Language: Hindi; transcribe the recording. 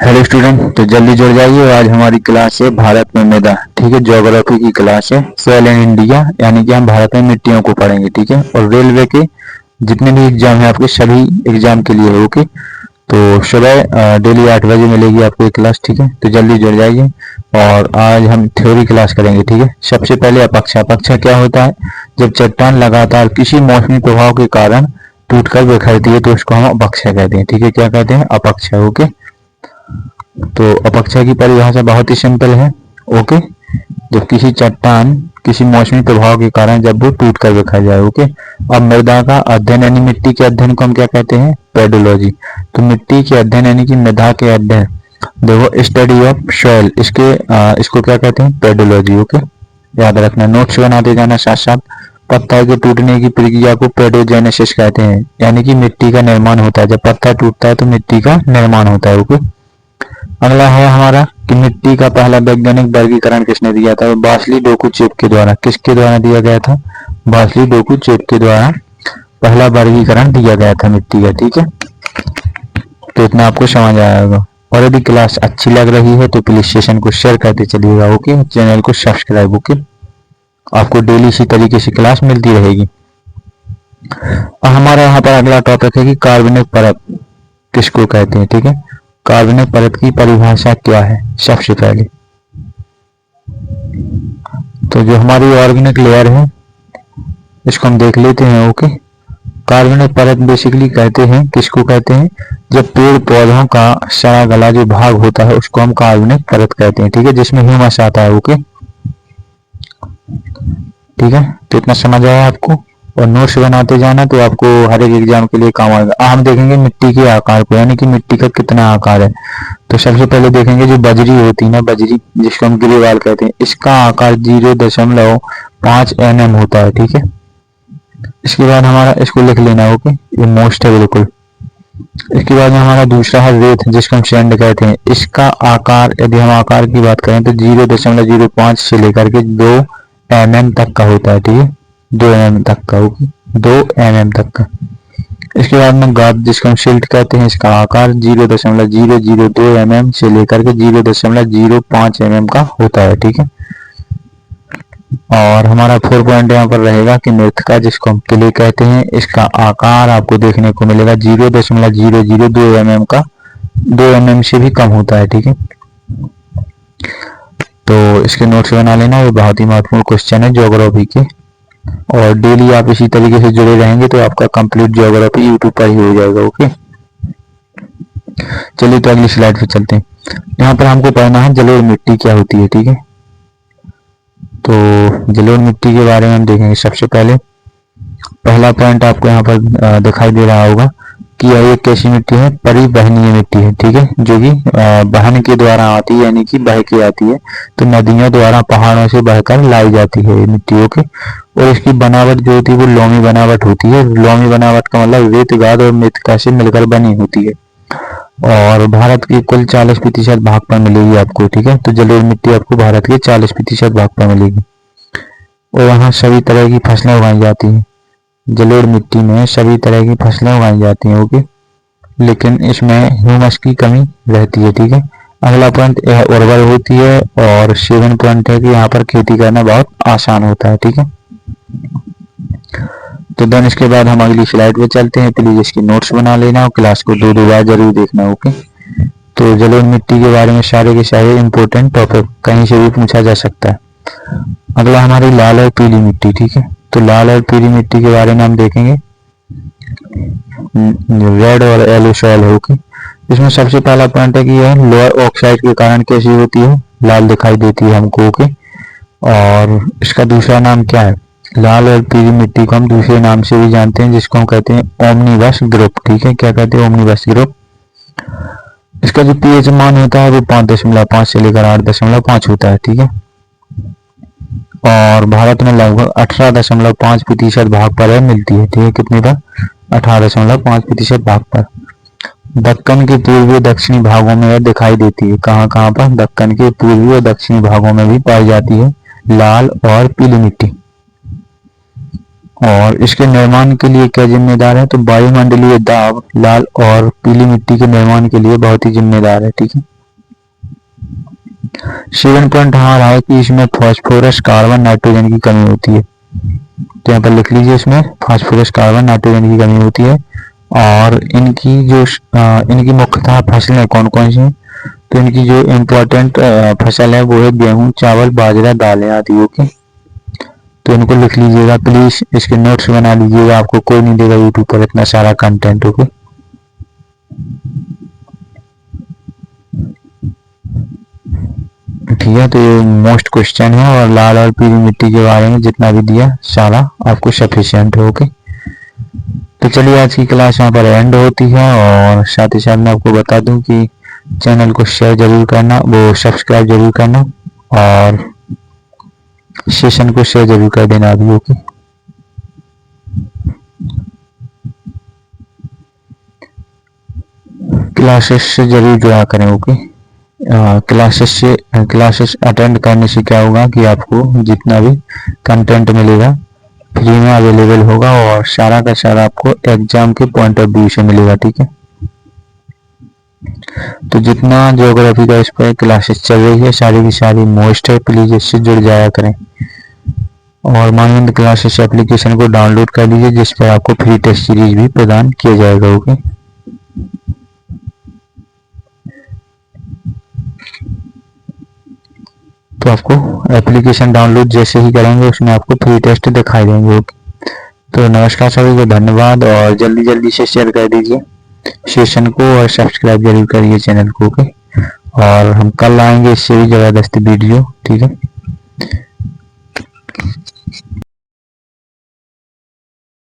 हेलो स्टूडेंट, तो जल्दी जुड़ जाइए। आज हमारी क्लास है भारत में मृदा। ठीक है, ज्योग्राफी की क्लास है। सॉइल इन इंडिया, यानी कि हम भारत में मिट्टियों को पढ़ेंगे। ठीक है, और रेलवे के जितने भी एग्जाम है आपके सभी एग्जाम के लिए। ओके, तो सुबह डेली 8 बजे मिलेगी आपको ये क्लास। ठीक है, तो जल्दी जुड़ जाइए। और आज हम थ्योरी क्लास करेंगे। ठीक है, सबसे पहले अपक्षा। अपक्षा क्या होता है? जब चट्टान लगातार किसी मौसमी प्रभाव के कारण टूटकर बिखरती है तो उसको हम अपक्षा कहते हैं। ठीक है, क्या कहते हैं? अपक्षा। ओके, तो अपक्षा की परिभाषा बहुत ही सिंपल है। ओके, जब किसी चट्टान किसी मौसमी प्रभाव के कारण जब वो टूट कर बिखर जाए। ओके, अब मृदा का अध्ययन यानी मिट्टी के अध्ययन को हम क्या कहते हैं? पेडोलॉजी। तो मिट्टी के अध्ययन यानी कि मृदा के अध्ययन, देखो स्टडी ऑफ सॉइल, इसको क्या कहते हैं? पेडोलॉजी। ओके, याद रखना, नोट्स बनाते जाना साथ साथ। पत्थर के टूटने की प्रक्रिया को पेडोजेनेसिस कहते हैं, यानी कि मिट्टी का निर्माण होता है। जब पत्थर टूटता है तो मिट्टी का निर्माण होता है। ओके, अगला है हमारा कि मिट्टी का पहला वैज्ञानिक वर्गीकरण किसने दिया था? बार्टली डोकुचेप के द्वारा। किसके द्वारा दिया गया था? बार्टली डोकुचेप के द्वारा पहला वर्गीकरण दिया गया था मिट्टी का। ठीक है, तो इतना आपको समझ आया होगा। और यदि क्लास अच्छी लग रही है तो प्लीज सेशन को शेयर करते चलिएगा। ओके, चैनल को सब्सक्राइब। ओके, आपको डेली इसी तरीके से क्लास मिलती रहेगी। और हमारा यहाँ पर अगला टॉपिक है कि कार्बनिक परत किसको कहते हैं। ठीक है, कार्बनिक परत की परिभाषा क्या है? सबसे पहले तो जो हमारी ऑर्गेनिक लेयर है इसको हम देख लेते हैं। ओके, कार्बनिक परत बेसिकली कहते हैं, किसको कहते हैं? जब पेड़ पौधों का सड़ा गला जो भाग होता है उसको हम कार्बनिक परत कहते हैं। ठीक है, जिसमें ह्यूमस आता है। ओके, ठीक है, तो इतना समझ आया आपको। और नोट्स बनाते जाना तो आपको हर एक एग्जाम के लिए काम आएगा। हम देखेंगे मिट्टी के आकार को, यानी कि मिट्टी का कितना आकार है। तो सबसे पहले देखेंगे जो बजरी होती है ना, बजरी जिसको हम गिरीवाल कहते हैं, इसका आकार 0.5 mm होता है। ठीक है, इसके बाद हमारा इसको लिख लेना। ओके, ये मोस्ट है बिल्कुल। इसके बाद में हमारा दूसरा है रेत, जिसको हम सैंड कहते हैं। इसका आकार, यदि हम आकार की बात करें तो 0.05 से लेकर के 2 mm तक का होता है। ठीक है, 2 mm तक का। ओके, 2 mm तक का। इसके बाद में गाद, जिसको हम सिल्ट कहते हैं, इसका आकार 0.002 mm से लेकर के 0.05 mm का होता है। ठीक है, और हमारा 4 पॉइंट यहाँ पर रहेगा कि मृत्तिका, जिसको हम क्ले कहते हैं, इसका आकार आपको देखने को मिलेगा 0.002 mm का, 2 mm से भी कम होता है। ठीक है, तो इसके नोट्स बना लेना, ये बहुत ही महत्वपूर्ण क्वेश्चन है ज्योग्राफी के। और डेली आप इसी तरीके से जुड़े रहेंगे तो आपका कंप्लीट ज्योग्राफी यूट्यूब पर ही हो जाएगा। ओके, चलिए तो अगली स्लाइड पे चलते हैं। यहाँ पर हमको पढ़ना है जलोढ़ मिट्टी क्या होती है। ठीक है, तो जलोढ़ मिट्टी के बारे में हम देखेंगे। सबसे पहले पहला पॉइंट आपको यहाँ पर दिखाई दे रहा होगा कि यह एक कैसी मिट्टी है? परिवहनीय मिट्टी है। ठीक है, जो कि वहन के द्वारा आती है, यानी कि बह के आती है। तो नदियों द्वारा पहाड़ों से बहकर लाई जाती है ये मिट्टी। ओके, और इसकी बनावट जो होती है वो लोमी बनावट होती है। लोमी बनावट का मतलब रेत, गाद और मृत्तिका से मिलकर बनी होती है। और भारत के कुल 40% भाग पर मिलेगी आपको। ठीक है, तो जलोढ़ मिट्टी आपको भारत के 40% भाग पर मिलेगी। और यहाँ सभी तरह की फसलें उगाई जाती हैं। जलोढ़ मिट्टी में सभी तरह की फसलें उगाई जाती हैं। ओके, लेकिन इसमें ह्यूमस की कमी रहती है। ठीक है, अगला पॉइंट यह उर्वर होती है। और 7 पॉइंट है कि यहाँ पर खेती करना बहुत आसान होता है। ठीक है, तो देन इसके बाद हम अगली स्लाइड पे चलते हैं। प्लीज इसकी नोट्स बना लेना और क्लास को 2 बार जरूर देखना। ओके, तो जलोढ़ मिट्टी के बारे में सारे के सारे इंपॉर्टेंट टॉपिक कहीं से भी पूछा जा सकता है। अगला हमारी लाल और पीली मिट्टी। ठीक है, तो लाल और पीली मिट्टी के बारे में हम देखेंगे। रेड और येलो सॉइल है। ओके, इसमें सबसे पहला पॉइंट है कि यह लोअर ऑक्साइड के कारण कैसी होती है? लाल दिखाई देती है हमको। ओके, और इसका दूसरा नाम क्या है? लाल और पीली मिट्टी को हम दूसरे नाम से भी जानते हैं, जिसको हम कहते हैं ओमनीबस ग्रुप। ठीक है, क्या कहते हैं? Omnibus group. इसका जो पीएच मान होता है वो 5.5 से लेकर 8.5 होता है। ठीक है, और भारत में लगभग 18.5% भाग पर यह मिलती है। ठीक है, कितने पर? 18.5% भाग पर। दक्कन के पूर्वी और दक्षिणी भागों में यह दिखाई देती है। कहाँ कहाँ पर? दक्कन के पूर्वी और दक्षिणी भागों में भी पाई जाती है लाल और पीली मिट्टी। और इसके निर्माण के लिए क्या जिम्मेदार है? तो वायुमंडलीय दाब लाल और पीली मिट्टी के निर्माण के लिए बहुत ही जिम्मेदार है। ठीक है, 7 पॉइंट आ रहा है कि इसमें फास्फोरस, कार्बन, नाइट्रोजन की कमी होती है। तो यहाँ पर लिख लीजिए, इसमें फास्फोरस, कार्बन, नाइट्रोजन की कमी होती है। और इनकी मुख्यतः फसलें कौन कौन सी हैं? तो इनकी जो इम्पोर्टेंट फसल है वो है गेहूं, चावल, बाजरा, दालें आदि। ओके, तो इनको लिख लीजिएगा प्लीज, इसके नोट्स बना लीजिएगा, आपको कोई नहीं देगा यूट्यूब पर इतना सारा कंटेंट। ओके, ठीक है। तो ये मोस्ट क्वेश्चन है और लाल और पीली मिट्टी के बारे में जितना भी दिया सारा आपको सफिशिएंट है। ओके, तो चलिए आज की क्लास यहाँ पर एंड होती है। और साथ ही साथ मैं आपको बता दूं कि चैनल को शेयर जरूर करना, वो सब्सक्राइब जरूर करना और सेशन को शेयर जरूर कर देना अभी। ओके, क्लासेस से जरूर जुड़ा करें। ओके, क्लासेस अटेंड करने से क्या होगा कि आपको जितना भी कंटेंट मिलेगा फ्री में अवेलेबल होगा और सारा का सारा आपको एग्जाम के पॉइंट ऑफ व्यू से मिलेगा। ठीक है, तो जितना ज्योग्राफी का इस पर क्लासेस चल रही है सारी की सारी मोस्ट है, प्लीज इससे जुड़ जाया करें। और मानविंद क्लासेस एप्लीकेशन को डाउनलोड कर लीजिए जिस पर आपको फ्री टेस्ट सीरीज भी प्रदान किया जाएगा। ओके, तो आपको एप्लीकेशन डाउनलोड जैसे ही करेंगे उसमें आपको फ्री टेस्ट दिखाई देंगे। ओके, तो नमस्कार सभी को, धन्यवाद और जल्दी जल्दी से शेयर कर दीजिए सेशन को और सब्सक्राइब जरूर करिए चैनल को। ओके, और हम कल आएंगे इससे भी जबरदस्त वीडियो। ठीक है।